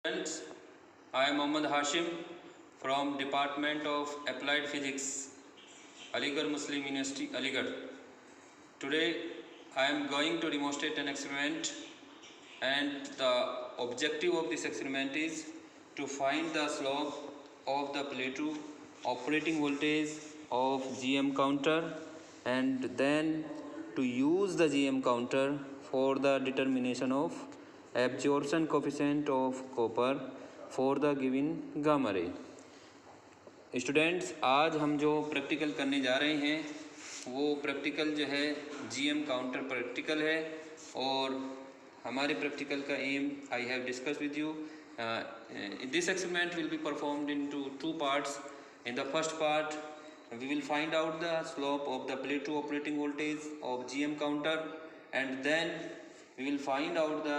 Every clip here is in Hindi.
Friends, I am Mohammad Hashim from Department of Applied Physics, Aligarh Muslim University, Aligarh. Today I am going to demonstrate an experiment, and the objective of this experiment is to find the slope of the Plato operating voltage of GM counter, and then to use the GM counter for the determination of absorption coefficient of copper for the given gamma ray. Students, आज हम जो प्रैक्टिकल करने जा रहे हैं वो प्रैक्टिकल जो है जीएम काउंटर प्रैक्टिकल है, और हमारे प्रैक्टिकल का aim I have discussed with you. This experiment will be performed in two parts. In the first part we will find out the slope of the Plato operating voltage of GM counter, and then we will find out the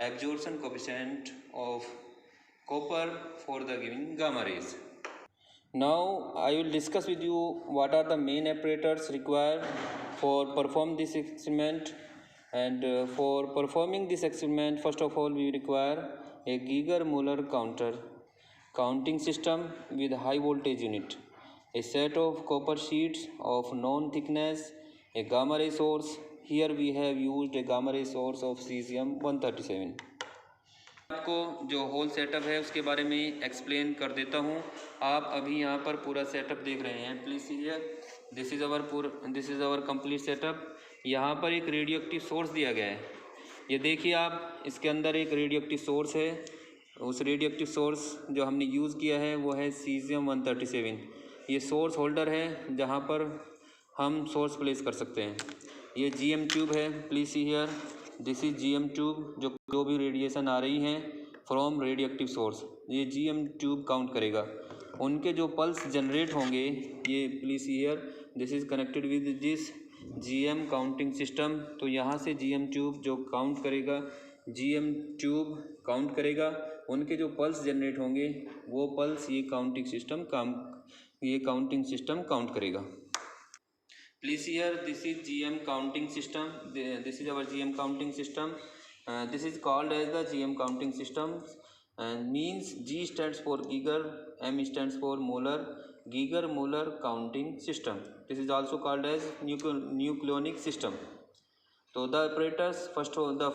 absorption coefficient of copper for the given gamma rays. Now I will discuss with you what are the main apparatus required for perform this experiment. And for performing this experiment, first of all we require a Geiger-Müller counting system with high voltage unit, a set of copper sheets of known thickness, a gamma ray source. Here we have used a gamma ray source of cesium-137. आपको जो होल सेटअप है उसके बारे में एक्सप्लेन कर देता हूँ. आप अभी यहाँ पर पूरा सेटअप देख रहे हैं. Please see here, this is our complete setup. यहाँ पर एक रेडियो एक्टिव सोर्स दिया गया है. ये देखिए आप, इसके अंदर एक रेडियो एक्टिव सोर्स है. उस रेडियो एक्टिव सोर्स जो हमने यूज़ किया है वो है cesium-137. ये सोर्स होल्डर है जहाँ पर हम सोर्स प्लेस कर सकते हैं. ये जीएम ट्यूब है. Please see here, this is GM tube. जो भी रेडिएशन आ रही हैं फ्रॉम रेडियो एक्टिव सोर्स, ये जीएम ट्यूब काउंट करेगा. उनके जो पल्स जनरेट होंगे, ये please see here, this is connected with this GM counting system. तो यहाँ से जीएम ट्यूब जो काउंट करेगा, जीएम ट्यूब काउंट करेगा. उनके जो पल्स जनरेट होंगे वो पल्स ये काउंटिंग सिस्टम काउंट करेगा. Please here, this is GM counting system. This is our GM counting system. This is called as the GM counting system, and means G stands for Geiger, M stands for Müller, Geiger-Müller counting system. This is also called as nucleonic system. So the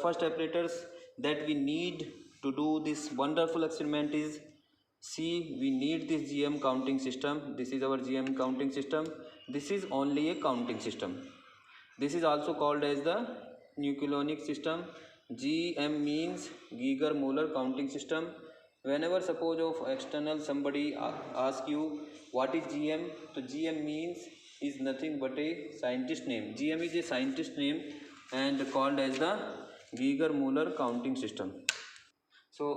first apparatus that we need to do this wonderful experiment is, see, we need this GM counting system. This is our GM counting system. This is only a counting system. This is also called as the nucleonic system. GM means Geiger-Müller counting system. Whenever suppose of external somebody ask you what is GM, so GM means is nothing but a scientist name. GM is a scientist name and called as the Geiger-Müller counting system. So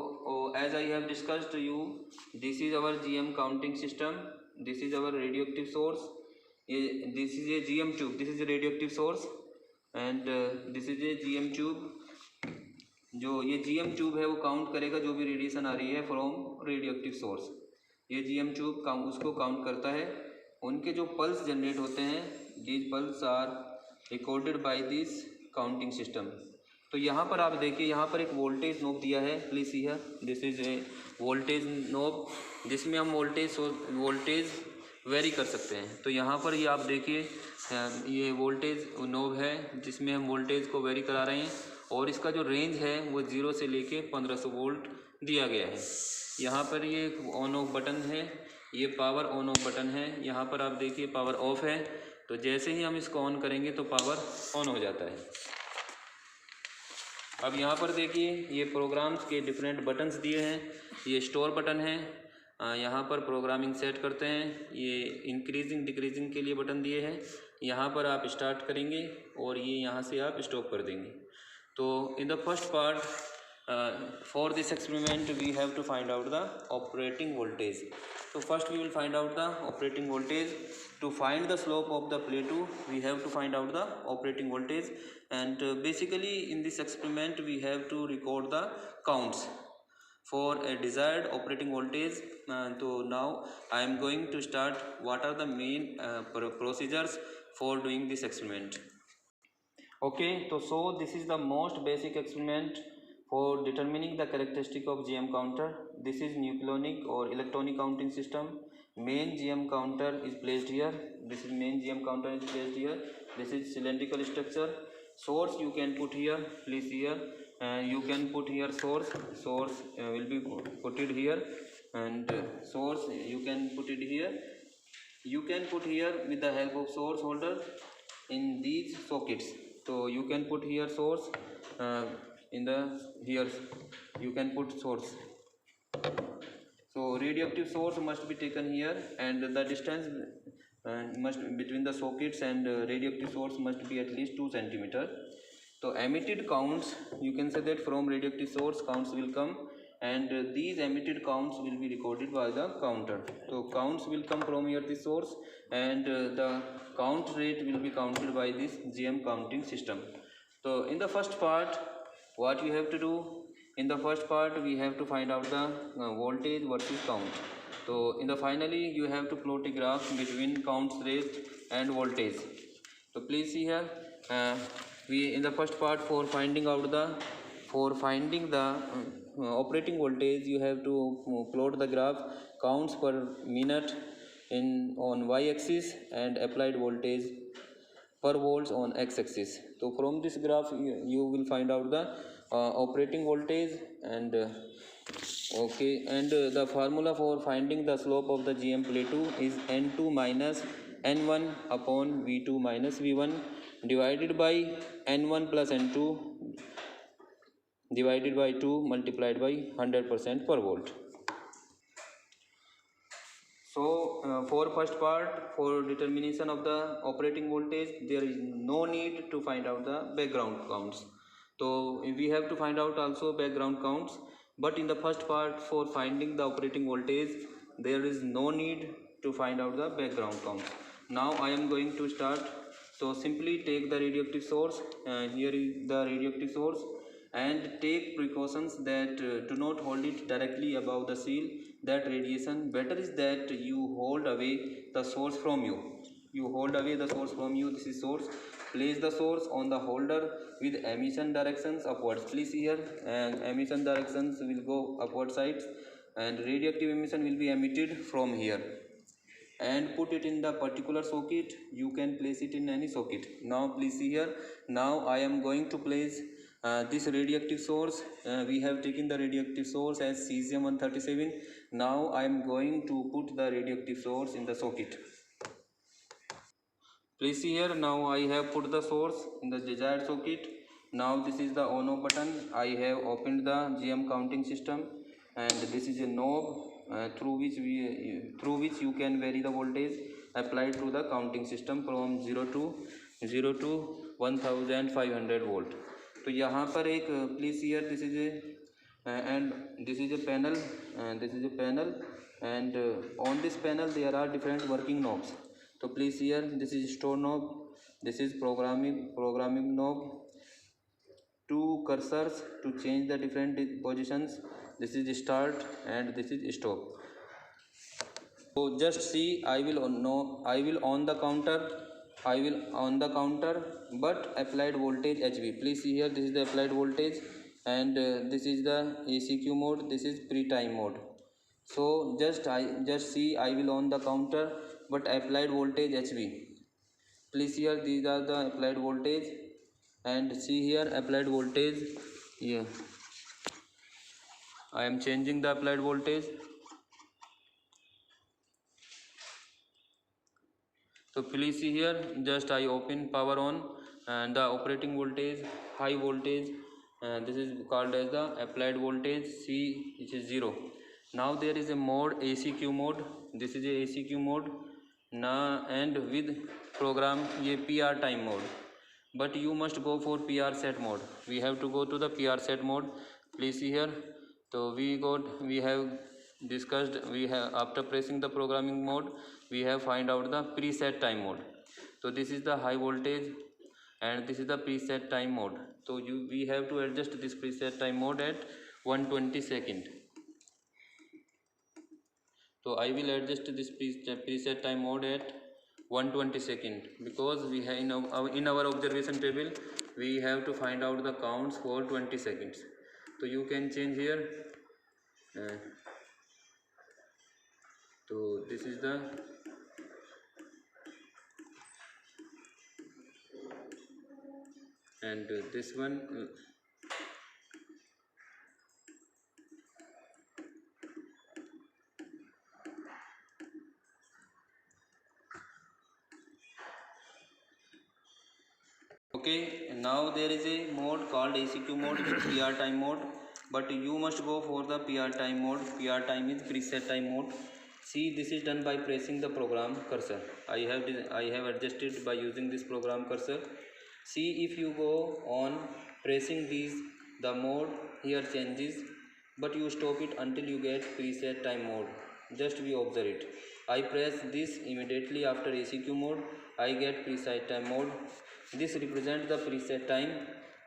as I have discussed to you, this is our GM counting system. This is our radioactive source. This is a GM tube. This is a radioactive source, and this is a GM tube. जो ये GM ट्यूब है वो काउंट करेगा जो भी रेडिएशन आ रही है फ्रॉम रेडियोएक्टिव सोर्स. ये GM ट्यूब उसको काउंट करता है. उनके जो पल्स जनरेट होते हैं, these pulse are recorded by this counting system. तो यहाँ पर आप देखिए, यहाँ पर एक वोल्टेज नोब दिया है. Please here, this is a voltage knob जिसमें हम वोल्टेज वेरी कर सकते हैं. तो यहाँ पर ये आप देखिए, ये वोल्टेज नोब है जिसमें हम वोल्टेज को वेरी करा रहे हैं, और इसका जो रेंज है वो 0 से लेके 1500 वोल्ट दिया गया है. यहाँ पर ये ऑन ऑफ बटन है, ये पावर ऑन ऑफ बटन है. यहाँ पर आप देखिए पावर ऑफ है, तो जैसे ही हम इसको ऑन करेंगे तो पावर ऑन हो जाता है. अब यहाँ पर देखिए, ये प्रोग्राम्स के डिफरेंट बटन्स दिए हैं. ये स्टोर बटन है, यहाँ पर प्रोग्रामिंग सेट करते हैं. ये इंक्रीजिंग डिक्रीजिंग के लिए बटन दिए हैं. यहाँ पर आप स्टार्ट करेंगे और ये यहाँ से आप स्टॉप कर देंगे. तो in the first part, for this experiment we have to find out the operating voltage. तो first we will find out the operating voltage. To find the slope of the Plato, we have to find out the operating voltage, and basically in this experiment we have to record the counts for a desired operating voltage. So now I am going to start what are the main procedures for doing this experiment. Okay, so this is the most basic experiment For determining the characteristic of GM counter, this is nucleonic or electronic counting system. Main GM counter is placed here. This is main GM counter is placed here. This is cylindrical structure. Source you can put here. Please here. You can put here source. Source will be put it here, and source you can put it here. You can put here with the help of source holder in these sockets. So you can put here source in the here you can put source. So radioactive source must be taken here, and the distance must between the sockets and radioactive source must be at least 2 centimeter. So emitted counts, you can say that from radioactive source counts will come, and these emitted counts will be recorded by the counter. So counts will come from here the source, and the count rate will be counted by this GM counting system. So in the first part, what you have to do, in the first part we have to find out the voltage versus count. So in the finally you have to plot a graph between counts rate and voltage. So please see here, we in the first part for finding the operating voltage, you have to plot the graph counts per minute in on y-axis and applied voltage per volts on x-axis. So from this graph you will find out the operating voltage, and the formula for finding the slope of the GM play 2 is N2 minus N1 upon V2 minus V1 divided by N1 plus N2 divided by 2 multiplied by 100% per volt. So for first part, for determination of the operating voltage, there is no need to find out the background counts. So we have to find out also background counts, but in the first part for finding the operating voltage, there is no need to find out the background counts. Now I am going to start. So simply take the radioactive source, here is the radioactive source, and take precautions that do not hold it directly above the seal, that radiation. Better is that you hold away the source from you. You hold away the source from you. This is source. Place the source on the holder with emission directions upwards. Please see here, and emission directions will go upward sides, and radioactive emission will be emitted from here, and put it in the particular socket. You can place it in any socket. Now please see here, now I am going to place this radioactive source. We have taken the radioactive source as cesium-137. Now I am going to put the radioactive source in the socket. Please see here, now I have put the source in the desired socket. Now this is the on-off button. I have opened the GM counting system, and this is a knob through which you can vary the voltage applied to the counting system from 0 to 1500 volt. तो यहाँ पर एक please here, this is a and this is a panel, and on this panel there are different working knobs. So please here, this is store knob, this is programming knob, two cursors to change the different positions. This is start and this is stop. So just see, I will on the counter, but applied voltage HV. Please see here, this is the applied voltage, and this is the ACQ mode, this is pre-time mode. So just see, I will on the counter, but applied voltage HV. Please here, these are the applied voltage, and see here applied voltage. Here I am changing the applied voltage. So please see here, just I open power on, and the operating voltage high voltage, and this is called as the applied voltage C, which is 0. Now there is a mode ACQ mode. This is a ACQ mode now, and with program ये PR time mode, but you must go for PR set mode. We have to go to the PR set mode. Please see here. So we have discussed, after pressing the programming mode, we have find out the preset time mode. So this is the high voltage, and this is the preset time mode. So we have to adjust this preset time mode at 120 second. So I will adjust this preset time mode at 120 second, because we have in our observation table we have to find out the counts for 20 seconds. So you can change here. So this is the and this one okay. Now there is a mode called ACQ mode, which is PR time mode, but you must go for the PR time mode. PR time is preset time mode. See, this is done by pressing the program cursor. I have adjusted by using this program cursor. See, if you go on pressing these, the mode here changes, but you stop it until you get preset time mode. Just we observe it. I press this immediately after ACQ mode, I get preset time mode. This represents the preset time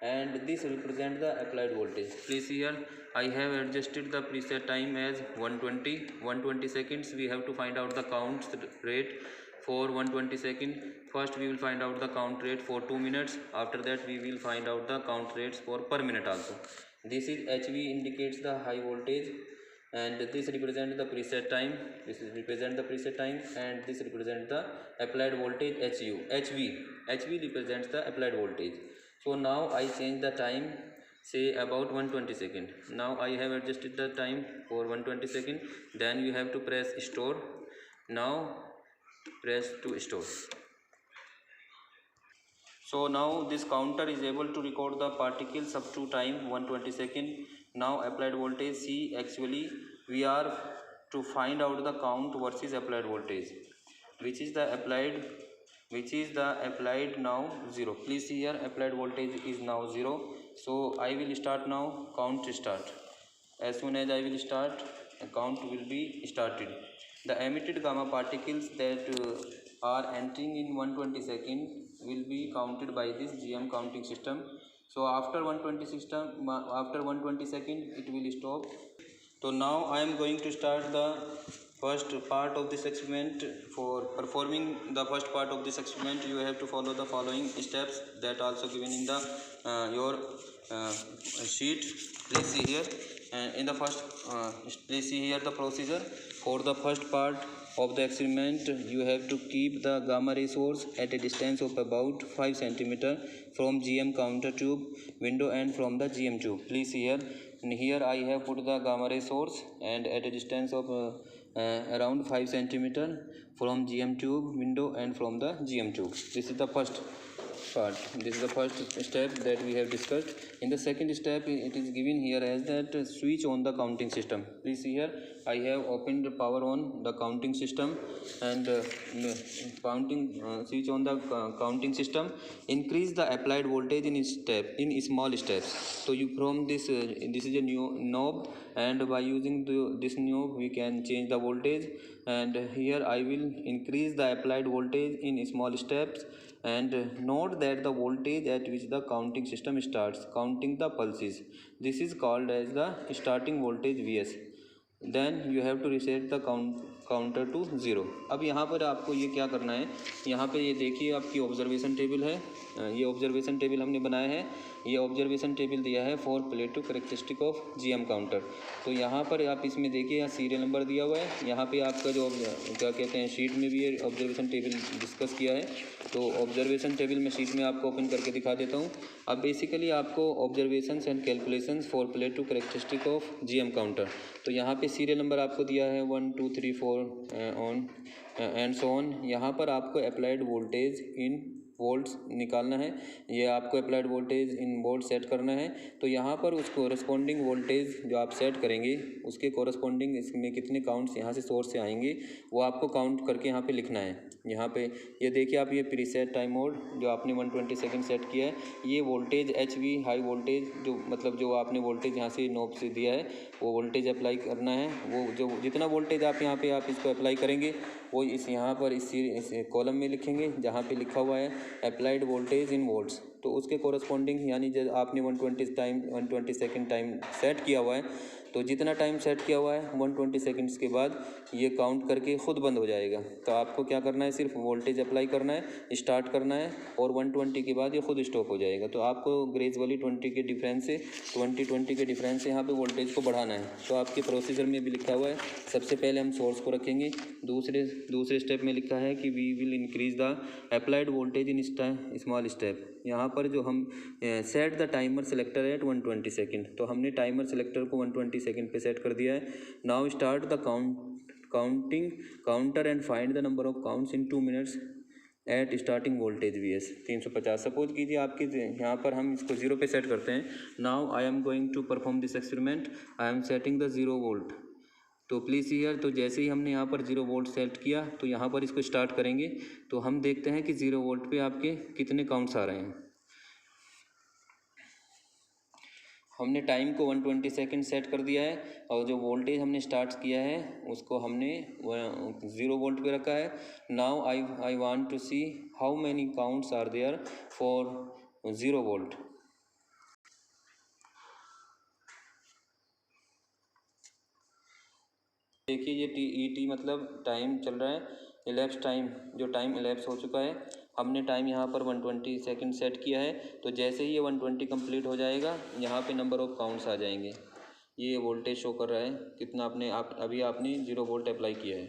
and this represents the applied voltage. Please see here, I have adjusted the preset time as 120 seconds. We have to find out the count rate for 120 seconds. First we will find out the count rate for 2 minutes. After that we will find out the count rates for per minute also. This is HV, indicates the high voltage, and this represents the preset time. This is represent the preset time, and this represents the applied voltage HV represents the applied voltage. So now I change the time, say about 120 second. Now I have adjusted the time for 120 second. Then you have to press store. Now press to store. So now this counter is able to record the particles up to time 120 second. Now applied voltage, see, actually we are to find out the count versus applied voltage, which is the applied now 0. Please see here, applied voltage is now 0. So I will start now, count start. As soon as I will start, a count will be started. The emitted gamma particles that are entering in 120 second will be counted by this GM counting system. So after 120 second it will stop. So now I am going to start the first part of this experiment. For performing the first part of this experiment, you have to follow the following steps that also given in the your sheet. Please see here. In the first, please see here the procedure. For the first part of the experiment, you have to keep the gamma ray source at a distance of about 5 cm from GM counter tube window and from the GM tube. Please see here. And here I have put the gamma ray source and at a distance of around 5 cm from GM tube window and from the GM tube. This is the first part. This is the first step that we have discussed. In the second step, it is given here as that switch on the counting system. Please see here, I have opened the power on the counting system and switch on the counting system. Increase the applied voltage in small steps. So you from this this is a new knob, and by using this knob we can change the voltage. And here I will increase the applied voltage in small steps, and note that the voltage at which the counting system starts counting the pulses, this is called as the starting voltage Vs. Then you have to reset the counter to 0. अब यहाँ पर आपको ये क्या करना है, यहाँ पे ये देखिए आपकी ऑब्जर्वेशन टेबल है. ये ऑब्जर्वेशन टेबल हमने बनाया है. ये ऑब्जर्वेशन टेबल दिया है for plateau characteristic of GM counter. तो यहाँ पर आप इसमें देखिए, यहाँ सीरियल नंबर दिया हुआ है. यहाँ पे आपका जो क्या कहते हैं शीट में भी ये ऑब्जर्वेशन टेबल डिस्कस किया है. तो ऑब्जर्वेशन टेबल में शीट में आपको ओपन करके दिखा देता हूँ. अब बेसिकली आपको observations and calculations for plateau characteristic of GM counter. तो यहाँ पे सीरियल नंबर आपको दिया है 1 2 3 4 ऑन एंड सो ऑन. यहाँ पर आपको अप्लाइड वोल्टेज इन वोल्ट्स निकालना है. ये आपको अप्लाइड वोल्टेज इन वोल्ट सेट करना है. तो यहाँ पर उस कोरस्पॉन्डिंग वोल्टेज जो आप सेट करेंगे उसके कोरस्पॉन्डिंग इसमें कितने काउंट्स यहाँ से सोर्स से आएंगे वो आपको काउंट करके यहाँ पे लिखना है. यहाँ पे ये देखिए आप, ये प्रीसेट टाइम मोड जो आपने 120 सेकंड सेट किया है, ये वोल्टेज HV हाई वोल्टेज जो मतलब जो आपने वोल्टेज यहाँ से नोब से दिया है वो वोल्टेज अप्लाई करना है. वो जो जितना वोल्टेज आप यहाँ पे आप इसको अप्लाई करेंगे वो इस यहाँ पर इस कॉलम में लिखेंगे जहाँ पे लिखा हुआ है अप्लाइड वोल्टेज इन वोल्ट्स. तो उसके कोरस्पॉन्डिंग यानी जब आपने 120 सेकंड टाइम सेट किया हुआ है तो जितना टाइम सेट किया हुआ है 120 सेकंड्स के बाद ये काउंट करके ख़ुद बंद हो जाएगा। तो आपको क्या करना है, सिर्फ वोल्टेज अप्लाई करना है, स्टार्ट करना है और 120 के बाद ये खुद स्टॉप हो जाएगा। तो आपको ग्रेजुअली 20 के डिफरेंस से 20 के डिफरेंस से यहाँ पे वोल्टेज को बढ़ाना है। तो आपके प्रोसीजर में भी लिखा हुआ है, सबसे पहले हम सोर्स को रखेंगे, दूसरे स्टेप में लिखा है कि we will increase the applied voltage in small step. यहाँ पर जो हम set the timer selector at 120 second, तो हमने टाइमर सेलेक्टर को 120 सेकेंड पे सेट कर दिया है। Now start the counter and find the number of counts in 2 minutes at starting voltage VS 350। Suppose कीजिए आपके यहाँ पर हम इसको 0 पे सेट करते हैं। Now I am going to perform this experiment, I am setting the 0 volt. तो प्लीज़ हियर, तो जैसे ही हमने यहाँ पर 0 वोल्ट सेट किया तो यहाँ पर इसको स्टार्ट करेंगे तो हम देखते हैं कि 0 वोल्ट पे आपके कितने काउंट्स आ रहे हैं। हमने टाइम को 120 सेकेंड सेट कर दिया है और जो वोल्टेज हमने स्टार्ट किया है उसको हमने 0 वोल्ट पे रखा है। Now I want to see how many counts are there for 0 volt. देखिए ये TET मतलब टाइम चल रहा है, इलेप्स टाइम, जो टाइम इलेप्स हो चुका है। हमने टाइम यहाँ पर 120 सेकंड सेट किया है। तो जैसे ही ये 120 कंप्लीट हो जाएगा यहाँ पे नंबर ऑफ काउंट्स आ जाएंगे। ये वोल्टेज शो कर रहा है कितना अभी आपने 0 वोल्ट अप्लाई किया है।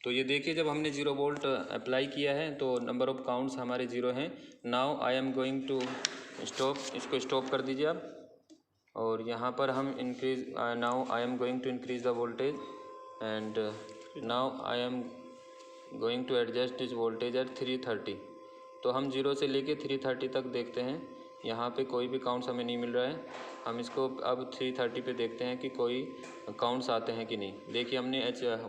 तो ये देखिए जब हमने 0 वोल्ट अप्लाई किया है तो नंबर ऑफ काउंट्स हमारे 0 हैं। Now I am going to stop, इसको स्टॉप कर दीजिए आप। और यहाँ पर हम increase, now I am going to increase the voltage and now I am going to adjust this voltage at 330। तो हम 0 से लेके 330 तक देखते हैं, यहाँ पे कोई भी काउंट्स हमें नहीं मिल रहा है। हम इसको अब 330 पे देखते हैं कि कोई काउंट्स आते हैं कि नहीं। देखिए हमने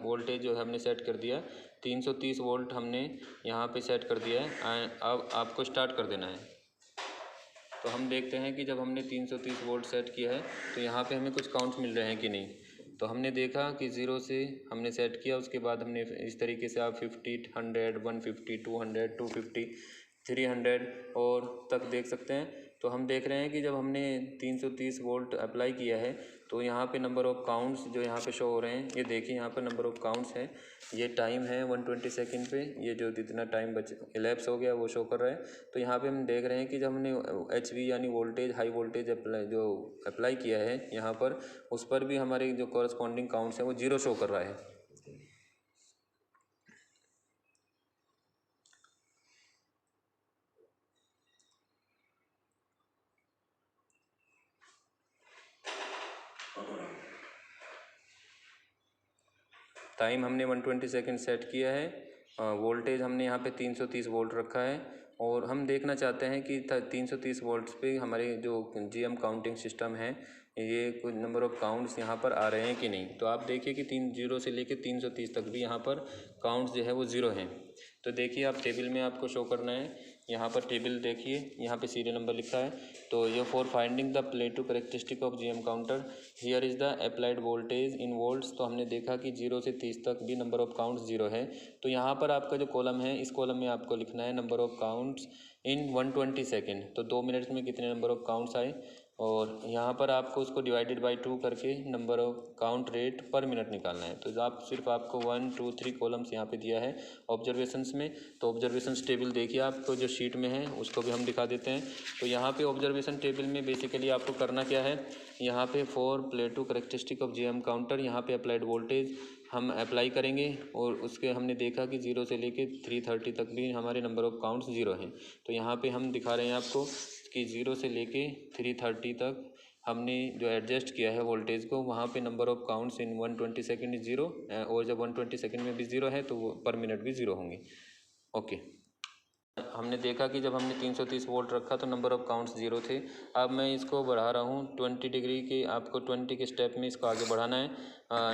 वोल्टेज जो है हमने सेट कर दिया, 330 वोल्ट हमने यहाँ पे सेट कर दिया है। अब आपको स्टार्ट कर देना है। तो हम देखते हैं कि जब हमने 330 वोल्ट सेट किया है तो यहाँ पे हमें कुछ काउंट्स मिल रहे हैं कि नहीं। तो हमने देखा कि 0 से हमने सेट किया, उसके बाद हमने इस तरीके से आप 50, 100, 150, 200, 250, 300 और तक देख सकते हैं। तो हम देख रहे हैं कि जब हमने 330 वोल्ट अप्लाई किया है तो यहाँ पे नंबर ऑफ़ काउंट्स जो यहाँ पे शो हो रहे हैं, ये देखिए यहाँ पर नंबर ऑफ़ काउंट्स हैं। ये टाइम है 120 सेकंड पे, ये जो जितना टाइम इलेप्स हो गया वो शो कर रहा है। तो यहाँ पे हम देख रहे हैं कि जब हमने HV यानी वोल्टेज, हाई वोल्टेज अप्लाई किया है यहाँ पर, उस पर भी हमारे जो कॉरस्पॉन्डिंग काउंट्स हैं वो 0 शो कर रहा है। टाइम हमने 120 सेकंड सेट किया है, वोल्टेज हमने यहाँ पे 330 वोल्ट रखा है और हम देखना चाहते हैं कि 330 वोल्ट्स पे हमारे जो GM काउंटिंग सिस्टम है ये कुछ नंबर ऑफ़ काउंट्स यहाँ पर आ रहे हैं कि नहीं। तो आप देखिए कि 0 से लेके 330 तक भी यहाँ पर काउंट्स जो है वो 0 हैं। तो देखिए आप टेबल में आपको शो करना है, यहाँ पर टेबल देखिए, यहाँ पे सीरियल नंबर लिखा है। तो ये for finding the plateau characteristic of GM counter here is the applied voltage in volts. तो हमने देखा कि 0 से 30 तक भी नंबर ऑफ़ काउंट्स 0 है। तो यहाँ पर आपका जो कॉलम है, इस कॉलम में आपको लिखना है number of counts in 120 second. तो 2 मिनट्स में कितने नंबर ऑफ़ काउंट्स आए, और यहाँ पर आपको उसको डिवाइडेड बाई 2 करके number of count rate per minute निकालना है। तो आप सिर्फ आपको 1, 2, 3 कॉलम्स यहाँ पे दिया है ऑब्जर्वेशंस में। तो ऑब्जर्वेशंस टेबल देखिए आपको जो शीट में है उसको भी हम दिखा देते हैं। तो यहाँ पे ऑब्जर्वेशन टेबल में बेसिकली आपको करना क्या है, यहाँ पे for plateau characteristic of GM counter, यहाँ पे अप्लाइड वोल्टेज हम अप्लाई करेंगे और उसके हमने देखा कि 0 से लेके 330 तक भी हमारे नंबर ऑफ़ काउंट्स 0 हैं। तो यहाँ पे हम दिखा रहे हैं आपको कि 0 से लेके 330 तक हमने जो एडजस्ट किया है वोल्टेज को, वहाँ पे number of counts in 120 second 0, और जब 120 सेकेंड में भी 0 है तो वो पर मिनट भी 0 होंगे। ओके, हमने देखा कि जब हमने 330 वोल्ट रखा तो नंबर ऑफ़ काउंट्स 0 थे। अब मैं इसको बढ़ा रहा हूँ 20 डिग्री के, आपको 20 के स्टेप में इसको आगे बढ़ाना है।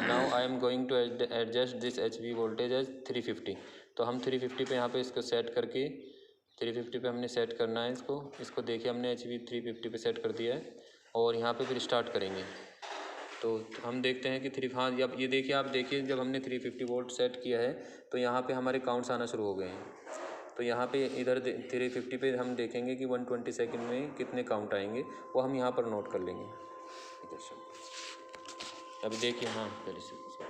Now I am going to adjust this HV voltage as 350। तो हम 350 पे यहाँ पे इसको सेट करके 350 पे हमने सेट करना है इसको देखिए हमने HV 350 पे सेट कर दिया है और यहाँ पे फिर स्टार्ट करेंगे। तो हम देखते हैं कि अब ये देखिए, आप देखिए जब हमने 350 वोल्ट सेट किया है तो यहाँ पे हमारे काउंट्स आना शुरू हो गए हैं। तो यहाँ पे इधर 350 पे हम देखेंगे कि 120 सेकंड में कितने काउंट आएंगे, वो हम यहाँ पर नोट कर लेंगे। दर्शक अभी देखिए, हाँ पहले से उसको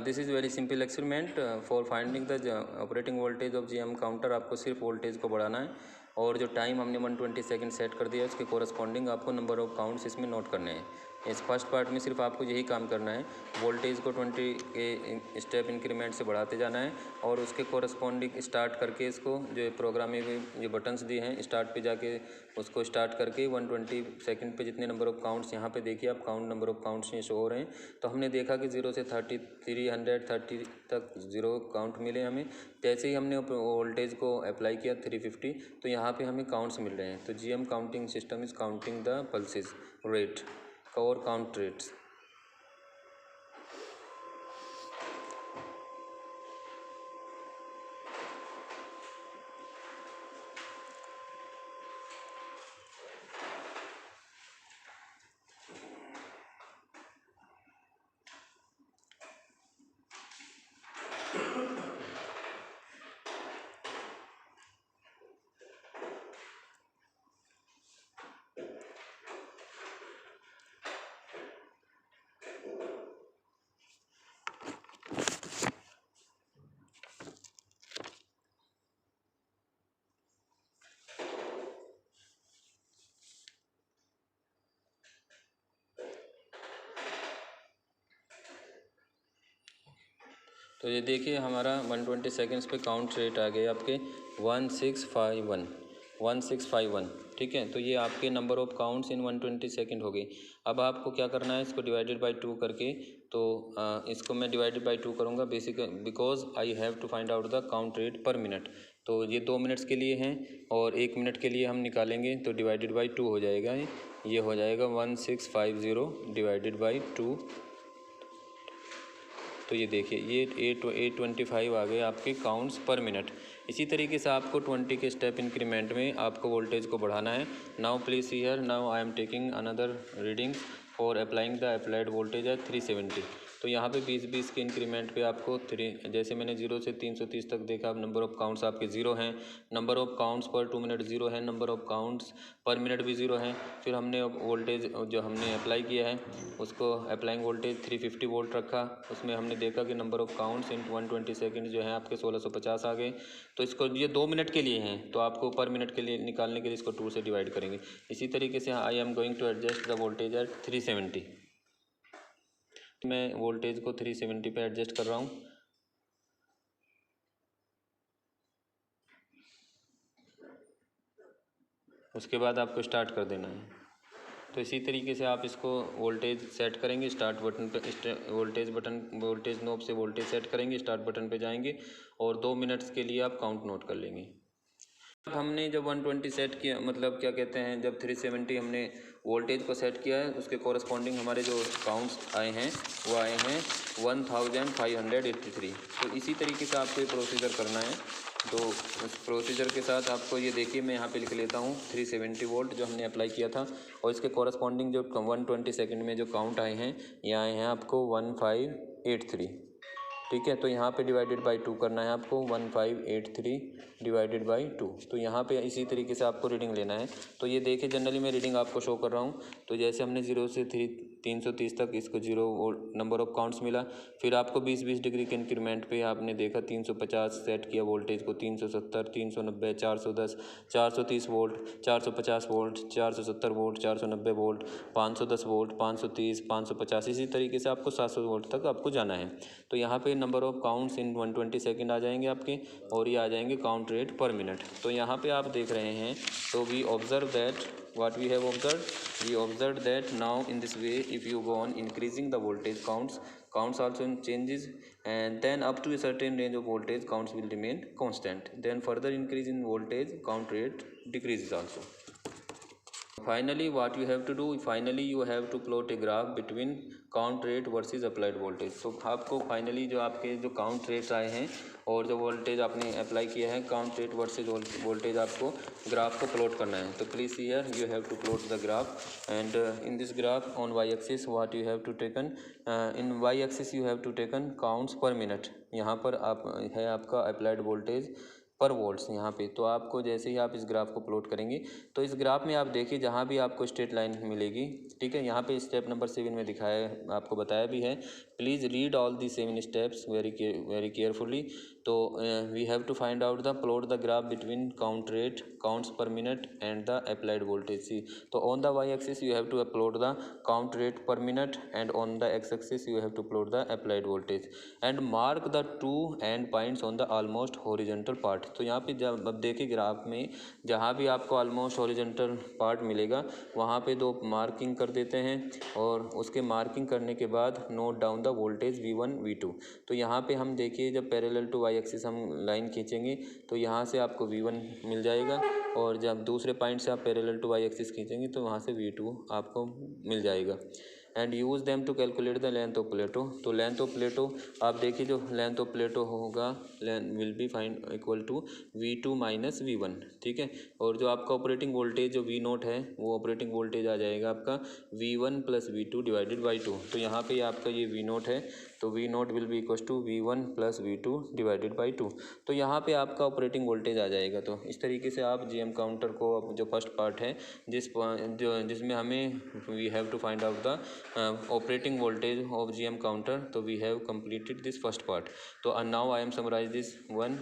this is very simple experiment for finding the operating voltage of GM counter. आपको सिर्फ वोल्टेज को बढ़ाना है और जो टाइम हमने 120 सेकंड सेट कर दिया है उसके कोरस्पॉन्डिंग आपको नंबर ऑफ काउंट्स इसमें नोट करने हैं। इस फर्स्ट पार्ट में सिर्फ आपको यही काम करना है, वोल्टेज को 20 के स्टेप इंक्रीमेंट से बढ़ाते जाना है और उसके कोरस्पॉन्डिंग स्टार्ट करके इसको जो प्रोग्राम में जो बटन्स दिए हैं स्टार्ट पे जाके उसको स्टार्ट करके 120 सेकंड पे जितने नंबर ऑफ काउंट्स यहाँ पे देखिए आप काउंट नंबर ऑफ काउंट्स ये शो हो रहे हैं। तो हमने देखा कि 0 से 330 तक 0 काउंट मिले हमें। जैसे ही हमने वोल्टेज को अप्लाई किया 350 तो यहाँ पे हमें काउंट्स मिल रहे हैं। तो GM counting system is counting the pulses rate और काउंट रेट्स। तो ये देखिए हमारा 120 सेकेंड्स पे काउंट रेट आ गए आपके 1651, ठीक है। तो ये आपके number of counts in 120 second हो गई। अब आपको क्या करना है, इसको डिवाइडेड बाई 2 करके, तो इसको मैं डिवाइडेड बाई 2 करूँगा basic because I have to find out the count rate per minute. तो ये 2 मिनट्स के लिए हैं और 1 मिनट के लिए हम निकालेंगे तो डिवाइडेड बाई 2 हो जाएगा। ये हो जाएगा 1650 डिवाइडेड बाई 2। तो ये देखिए ये 825 आ गए आपके काउंट्स पर मिनट। इसी तरीके से आपको 20 के स्टेप इंक्रीमेंट में आपको वोल्टेज को बढ़ाना है। Now please here, now I am taking another reading for applying the applied voltage at 370। तो यहाँ पे 20-20 के इंक्रीमेंट पे आपको जैसे मैंने 0 से 330 तक देखा, अब नंबर ऑफ़ काउंट्स आपके 0 हैं, नंबर ऑफ़ काउंट्स पर 2 मिनट 0 है, number of counts per minute भी 0 है। फिर हमने वोल्टेज जो हमने अप्लाई किया है उसको अप्लाइंग वोल्टेज 350 वोल्ट रखा। उसमें हमने देखा कि number of counts in 120 second जो है आपके 1650 आ गए। तो इसको ये 2 मिनट के लिए हैं तो आपको पर मिनट के लिए निकालने के लिए इसको 2 से डिवाइड करेंगे। इसी तरीके से I am going to adjust the voltage at 370। मैं वोल्टेज को 370 पे एडजस्ट कर रहा हूँ। उसके बाद आपको स्टार्ट कर देना है। तो इसी तरीके से आप इसको वोल्टेज सेट करेंगे, स्टार्ट बटन पे वोल्टेज नोब से वोल्टेज सेट करेंगे, स्टार्ट बटन पे जाएंगे और 2 मिनट्स के लिए आप काउंट नोट कर लेंगे। हमने जब 120 सेट किया, मतलब क्या कहते हैं, जब 370 हमने वोल्टेज को सेट किया है उसके कोरस्पॉन्डिंग हमारे जो काउंट्स आए हैं वो आए हैं 1583। तो इसी तरीके से आपको ये प्रोसीजर करना है। तो उस प्रोसीजर के साथ आपको ये देखिए मैं यहाँ पे लिख लेता हूँ 370 वोल्ट जो हमने अप्लाई किया था और इसके कोरस्पॉन्डिंग जो 120 सेकंड में जो काउंट आए हैं ये आए हैं आपको 1583, ठीक है। तो यहाँ पे डिवाइडेड बाई 2 करना है आपको, 1583 डिवाइडेड बाई 2। तो यहाँ पे इसी तरीके से आपको रीडिंग लेना है। तो ये देखिए जनरली मैं रीडिंग आपको शो कर रहा हूँ। तो जैसे हमने 0 से 330 तक इसको 0 नंबर ऑफ़ काउंट्स मिला। फिर आपको 20-20 डिग्री के इंक्रीमेंट पे आपने देखा 350 सेट किया वोल्टेज को, 370, 390, 410, 430 volt, 450 volt, 470 volt, 490 volt, 510 volt, 530, 550, इसी तरीके से आपको 700 वोल्ट तक आपको जाना है। तो यहाँ पे number of counts in 120 second आ जाएंगे आपके और ये आ जाएंगे काउंट रेट पर मिनट। तो यहाँ पे आप देख रहे हैं, तो we observe that what we have observed, we observed that now in this way if you go on increasing the voltage counts also changes, and then up to a certain range of voltage counts will remain constant. Then further increase in voltage count rate decreases also. Finally what you have to do, finally you have to plot a graph between count rate versus applied voltage. तो आपको फाइनली जो आपके जो काउंट रेट्स आए हैं और जो वोल्टेज आपने अप्लाई किया है, काउंट रेट वर्सेस वोल्टेज आपको ग्राफ को प्लॉट करना है. तो please here you have to plot the graph, and in this graph on Y axis what you have to taken, in Y axis you have to taken counts per minute. यहाँ पर आप है आपका अप्लाइड वोल्टेज पर वोल्ट्स यहाँ पे. तो आपको जैसे ही आप इस ग्राफ को प्लॉट करेंगे तो इस ग्राफ में आप देखिए जहाँ भी आपको स्ट्रेट लाइन मिलेगी, ठीक है, यहाँ पे स्टेप नंबर 7 में दिखाया है, आपको बताया भी है. Please read all the 7 steps very carefully. तो we have to find out the plot the graph between count rate, counts per minute and the applied voltage. See, तो on the Y axis you have to plot the count rate per minute, and on the X axis you have to plot the applied voltage and mark the two end points on the almost horizontal part. तो यहाँ पे जब अब देखिए ग्राफ में जहाँ भी आपको almost horizontal part मिलेगा वहाँ पे दो मार्किंग कर देते हैं, और उसके मार्किंग करने के बाद note down the voltage V1 V2. तो यहाँ पे हम देखिए जब पैरेलल टू वाई एक्सिस हम लाइन खींचेंगे तो यहाँ से आपको V1 मिल जाएगा, और जब दूसरे पॉइंट से आप पैरेलल टू वाई एक्सिस खींचेंगे तो वहाँ से V2 आपको मिल जाएगा. And use them to calculate the length of plateau. तो लेंथ ऑफ प्लेटो आप देखिए जो लेंथ ऑफ प्लेटो होगा will be find equal to V2 minus V1, ठीक है. और जो आपका ऑपरेटिंग वोल्टेज जो V0 है वो ऑपरेटिंग वोल्टेज आ जाएगा आपका V1 plus V2 divided by 2. तो यहाँ पे आपका ये V0 है, तो V0 will be equal to V1 plus V2 divided by 2. तो यहाँ पे आपका ऑपरेटिंग वोल्टेज आ जाएगा. तो इस तरीके से आप GM काउंटर को जो फर्स्ट पार्ट है जिसमें हमें we have to find out the operating voltage of GM counter. So we have completed this first part. So now I am summarize this one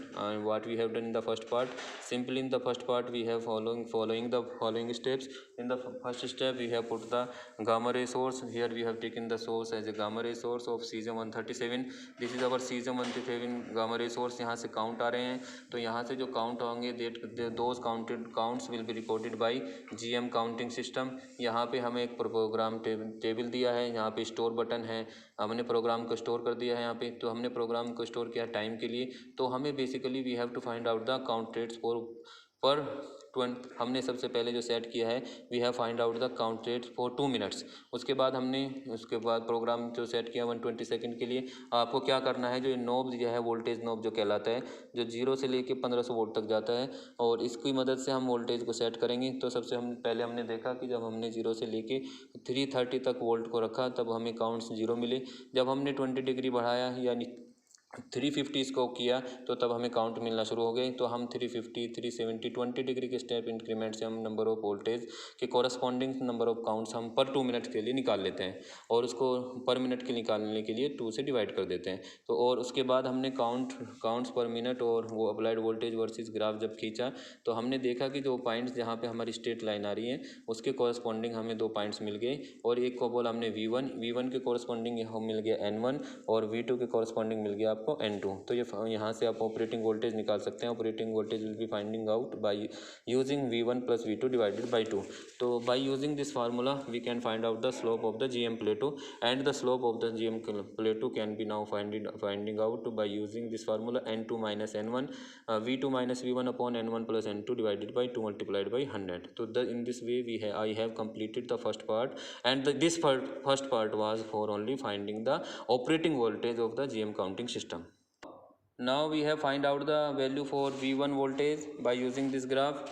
what we have done in the first part. Simply in the first part we have following the following steps. In the first step we have put the gamma ray source. Here we have taken the source as a gamma ray source of cesium 137. This is our cesium 137 gamma ray source. यहाँ से count आ रहे हैं, तो यहाँ से जो count होंगे those counts will be recorded by GM counting system. यहाँ पे हमें एक प्रोग्राम टेबल दिया है, यहाँ पे स्टोर बटन है, हमने प्रोग्राम को स्टोर कर दिया है यहाँ पे. तो हमने प्रोग्राम को स्टोर किया टाइम के लिए. तो हमें basically we have to find out the count rates per 20. हमने सबसे पहले जो सेट किया है we have find out the count rates for 2 minutes. उसके बाद प्रोग्राम जो सेट किया 120 सेकंड के लिए. आपको क्या करना है, जो नोब जो है वोल्टेज नोब जो कहलाता है, जो 0 से लेके 1500 वोल्ट तक जाता है, और इसकी मदद से हम वोल्टेज को सेट करेंगे. तो सबसे पहले हमने देखा कि जब हमने 0 से लेके 330 तक वोल्ट को रखा तब हमें काउंट्स 0 मिले. जब हमने 20 डिग्री बढ़ाया यानी 350 इसको किया तो तब हमें काउंट मिलना शुरू हो गए. तो हम 350, 370, 20 डिग्री के स्टेप इंक्रीमेंट से हम नंबर ऑफ वोल्टेज के कॉरस्पॉन्डिंग नंबर ऑफ काउंट्स हम पर 2 मिनट के लिए निकाल लेते हैं, और उसको पर मिनट के निकालने के लिए 2 से डिवाइड कर देते हैं. तो और उसके बाद हमने काउंट्स पर मिनट और वो अप्लाइड वोल्टेज वर्सेस ग्राफ जब खींचा तो हमने देखा कि जो पॉइंट्स जहाँ पे हमारी स्ट्रेट लाइन आ रही है उसके कॉरस्पॉन्डिंग हमें 2 पॉइंट्स मिल गए, और एक को बोला हमने V1 के कॉरस्पॉन्डिंग हम मिल गया N1, और V2 के कॉरस्पॉन्डिंग मिल गया आपको N2. तो ये यहाँ से आप ऑपरेटिंग वोल्टेज निकाल सकते हैं. Operating voltage will be finding out by using V1 plus V2 divided by 2. तो by using this formula we can find out the slope of the GM plateau, and the slope of the GM plateau can be now finding out by using this formula N2 minus N1 V2 minus V1 upon N1 plus N2 divided by 2 multiplied by 100. तो in this way I have completed the first part, and this first part was for only finding the operating voltage of the GM counting system. Now we have find out the value for V1 voltage by using this graph.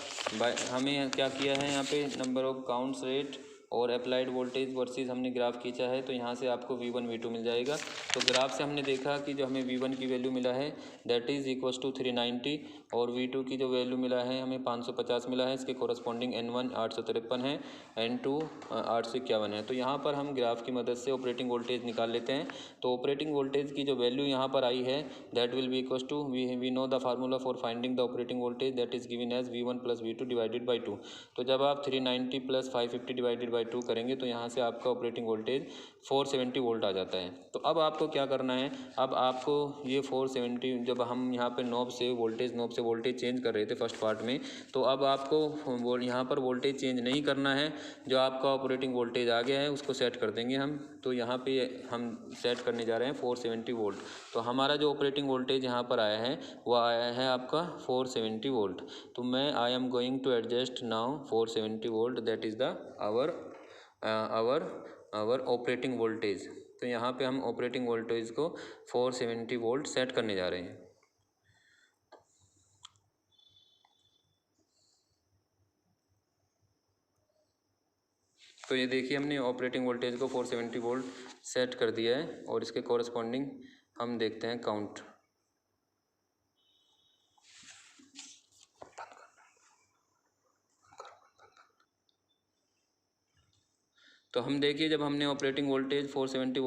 हमें क्या किया है यहाँ पे नंबर ऑफ काउंट्स रेट और अप्लाइड वोल्टेज वर्सेस हमने ग्राफ खींचा है. तो यहाँ से आपको V1 V2 मिल जाएगा. तो ग्राफ से हमने देखा कि जो हमें V1 की वैल्यू मिला है दैट इज़ इक्वल टू 390, और V2 की जो वैल्यू मिला है हमें 550 मिला है. इसके कॉरस्पॉन्डिंग N1 853 है, N2 851 है. तो यहाँ पर हम ग्राफ की मदद से ऑपरेटिंग वोल्टेज निकाल लेते हैं. तो ऑपरेटिंग वोल्टेज की जो वैल्यू यहाँ पर आई है that will be equal to we know the formula for finding the operating voltage that is given as V1 plus V2 divided by 2. तो जब आप 390 प्लस 550 डिवाइडेड 2 करेंगे तो यहाँ से आपका ऑपरेटिंग वोल्टेज 470 वोल्ट आ जाता है। तो अब आपको क्या करना है, अब आपको ये 470, जब हम यहाँ पे नॉब से वोल्टेज चेंज कर रहे थे फर्स्ट पार्ट में, तो अब आपको यहाँ पर वोल्टेज चेंज नहीं करना है। जो आपका ऑपरेटिंग वोल्टेज आ गया है उसको सेट कर देंगे हम। तो यहाँ पे हम सेट करने जा रहे हैं 470 वोल्ट। तो हमारा जो ऑपरेटिंग वोल्टेज यहाँ पर आया है वो आया है आपका 470 वोल्ट। तो मैं I am going to adjust now 470 volt, that is the our operating voltage. तो यहाँ पे हम ऑपरेटिंग वोल्टेज को 470 वोल्ट सेट करने जा रहे हैं। तो ये देखिए हमने ऑपरेटिंग वोल्टेज को 470 वोल्ट सेट कर दिया है और इसके कॉरस्पॉन्डिंग हम देखते हैं काउंट। तो हम देखिए जब हमने ऑपरेटिंग वोल्टेज 470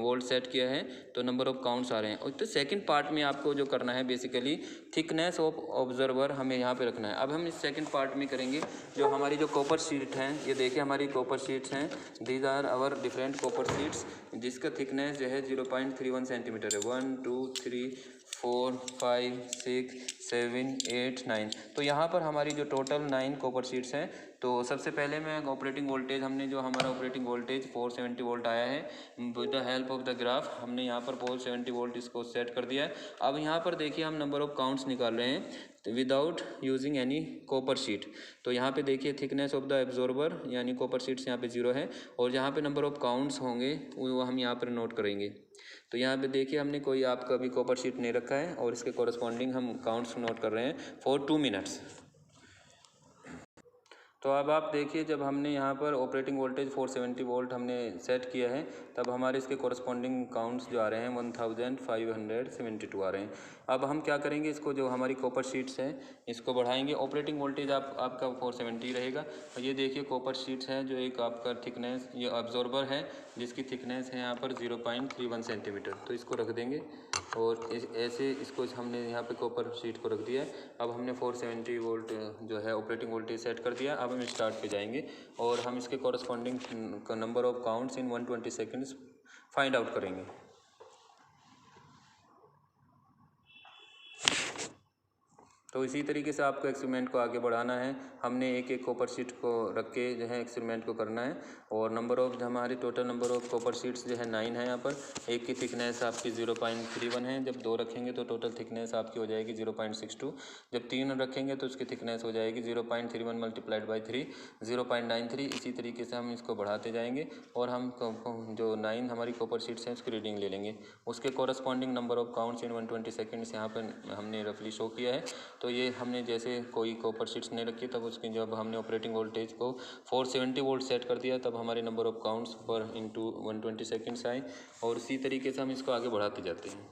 वोल्ट सेट किया है तो नंबर ऑफ काउंट्स आ रहे हैं। और तो सेकंड पार्ट में आपको जो करना है बेसिकली थिकनेस ऑफ ऑब्जर्वर हमें यहाँ पे रखना है। अब हम इस सेकंड पार्ट में करेंगे जो हमारी जो कॉपर शीट हैं, ये देखिए हमारी कॉपर शीट्स हैं, these are our different copper sheets जिसका थिकनेस जो है 0.31 सेंटीमीटर है। 1 2 3 4 5 6 7 8 9। तो यहाँ पर हमारी जो टोटल 9 कॉपर शीट्स हैं। तो सबसे पहले मैं ऑपरेटिंग वोल्टेज, हमने जो हमारा ऑपरेटिंग वोल्टेज 470 वोल्ट आया है, with the help of the graph हमने यहाँ पर 470 वोल्ट इसको सेट कर दिया है। अब यहाँ पर देखिए हम नंबर ऑफ काउंट्स निकाल रहे हैं without using any copper sheet. तो यहाँ पे देखिए थिकनेस ऑफ द एब्जॉर्बर यानी कॉपर शीट्स यहाँ पे 0 है और जहाँ पे नंबर ऑफ काउंट्स होंगे वो हम यहाँ पर नोट करेंगे। तो यहाँ पे देखिए हमने कोई आपका भी कॉपर शीट नहीं रखा है और इसके कॉरस्पॉन्डिंग हम काउंट्स नोट कर रहे हैं फॉर 2 मिनट्स। तो अब आप देखिए जब हमने यहाँ पर ऑपरेटिंग वोल्टेज 470 वोल्ट हमने सेट किया है तब हमारे इसके कॉरस्पॉन्डिंग काउंट्स जो आ रहे हैं 1572 आ रहे हैं। अब हम क्या करेंगे, इसको जो हमारी कॉपर शीट्स हैं इसको बढ़ाएंगे। ऑपरेटिंग वोल्टेज आपका 470 रहेगा। और ये देखिए कॉपर शीट्स हैं जो एक आपका थिकनेस, ये ऑब्जॉर्बर है जिसकी थिकनेस है यहाँ पर 0.31 सेंटीमीटर। तो इसको रख देंगे और ऐसे इसको हमने यहाँ पे कॉपर शीट को रख दिया है। अब हमने 470 वोल्ट जो है ऑपरेटिंग वोल्टेज सेट कर दिया। अब हम स्टार्ट पे जाएंगे और हम इसके corresponding number of counts in 120 seconds find out करेंगे। तो इसी तरीके से आपको एक्सपेरिमेंट को आगे बढ़ाना है। हमने एक एक कॉपर शीट को रख के जो है एक्सपेरिमेंट को करना है। और नंबर ऑफ हमारी total number of copper sheets जो है 9 है। यहाँ पर एक की थिकनेस आपकी 0.31 है। जब 2 रखेंगे तो टोटल थिकनेस आपकी हो जाएगी 0.62। जब 3 रखेंगे तो उसकी थिकनेस हो जाएगी 0.31 मल्टीप्लाइड बाई 3 0.93। इसी तरीके से हम इसको बढ़ाते जाएंगे और हम जो 9 हमारी कॉपर शीट्स हैं उसकी रीडिंग ले लेंगे। उसके corresponding number of counts in 120 seconds यहाँ पर हमने रफली शो किया है। तो ये हमने जैसे कोई कॉपर शीट्स नहीं रखी तब उसकी जब हमने ऑपरेटिंग वोल्टेज को 470 वोल्ट सेट कर दिया तब हमारे नंबर ऑफ काउंट्स पर इनटू 120 सेकेंड्स आए। और इसी तरीके से हम इसको आगे बढ़ाते जाते हैं।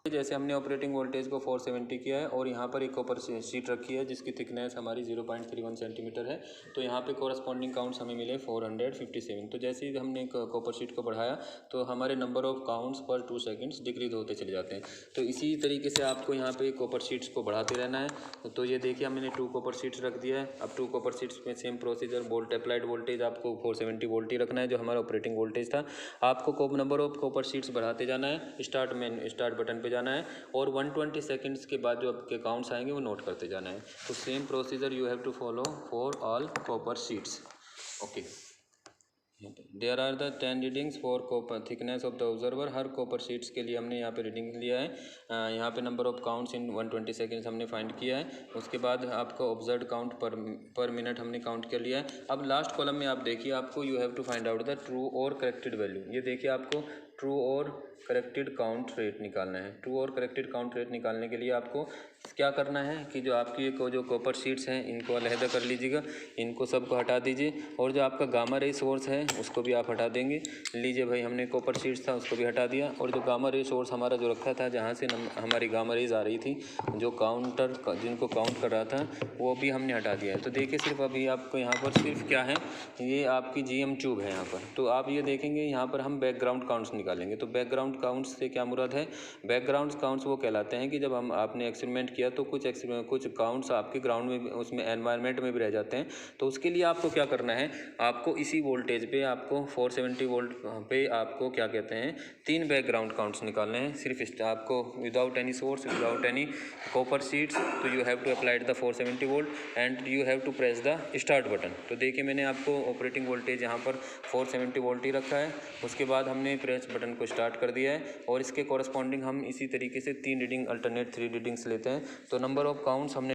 जैसे हमने ऑपरेटिंग वोल्टेज को 470 किया है और यहाँ पर एक कॉपर शीट रखी है जिसकी थिकनेस हमारी 0.31 सेंटीमीटर है। तो यहाँ पे कॉरस्पॉन्डिंग काउंट्स हमें मिले 457। तो जैसे ही हमने कॉपर शीट को बढ़ाया तो हमारे नंबर ऑफ काउंट्स पर 2 सेकेंड्स डिक्रीज होते चले जाते हैं। तो इसी तरीके से आपको यहाँ पे कॉपर शीट्स को बढ़ाते रहना है। तो ये देखिए हमने 2 कॉपर शीट्स रख दिया है। अब 2 कॉपर शीट्स में same procedure, volt applied voltage आपको 470 वोल्ट ही रखना है जो हमारा ऑपरेटिंग वोल्टेज था। आपको नंबर ऑफ कॉपर शीट्स बढ़ाते जाना है, स्टार्ट बटन पे जाना है और 120 सेकेंड्स के बाद जो आपके काउंट्स आएंगे वो नोट करते जाना है। तो same procedure you have to follow for all copper sheets. Okay, there are the 10 readings for copper thickness of the observer. हर कॉपर शीट्स के लिए हमने यहाँ पे रीडिंग लिया है। यहाँ पे number of counts in 120 seconds हमने फाइंड किया है। उसके बाद आपको ऑब्जर्व काउंट पर मिनट हमने काउंट कर लिया है। अब लास्ट कॉलम में आप देखिए आपको you have to find out the true और करेक्टेड वैल्यू। ये देखिए आपको ट्रू और करेक्टेड काउंट रेट निकालना है। ट्रू और करेक्टेड काउंट रेट निकालने के लिए आपको क्या करना है कि जो आपकी जो कॉपर शीट्स हैं इनको अलहदा कर लीजिएगा, इनको सबको हटा दीजिए और जो आपका गामा रे सोर्स है उसको भी आप हटा देंगे। लीजिए भाई, हमने कॉपर शीट्स था उसको भी हटा दिया और जो गामा रे सोर्स हमारा जो रखा था जहाँ से हमारी गामा रेज आ रही थी, जो काउंटर जिनको काउंट कर रहा था वो भी हमने हटा दिया है। तो देखिए सिर्फ अभी आपको यहाँ पर सिर्फ क्या है, ये आपकी GM ट्यूब है यहाँ पर। तो आप ये देखेंगे यहाँ पर हम बैकग्राउंड काउंट्स निकाल निकालेंगे। तो बैकग्राउंड काउंट्स से क्या मुराद है? बैकग्राउंड काउंट्स वो कहलाते हैं कि जब आपने एक्सपेरिमेंट किया तो कुछ काउंट्स आपके ग्राउंड में उसमें एनवायरनमेंट में भी रह जाते हैं। तो उसके लिए आपको क्या करना है, आपको इसी वोल्टेज पे आपको 470 वोल्ट पे आपको क्या कहते हैं 3 बैकग्राउंड काउंट्स निकालने हैं। सिर्फ आपको without any source, without any copper sheets, तो you have to applied the 470 volt and you have to press the start button. तो देखिए मैंने आपको ऑपरेटिंग वोल्टेज यहाँ पर 470 वोल्ट ही रखा है। उसके बाद हमने प्रेस बटन को स्टार्ट कर दिया है और इसके कॉरस्पॉन्डिंग हम इसी तरीके से 3 रीडिंग अल्टरनेट 3 रीडिंग्स लेते हैं। तो नंबर ऑफ काउंट्स हमने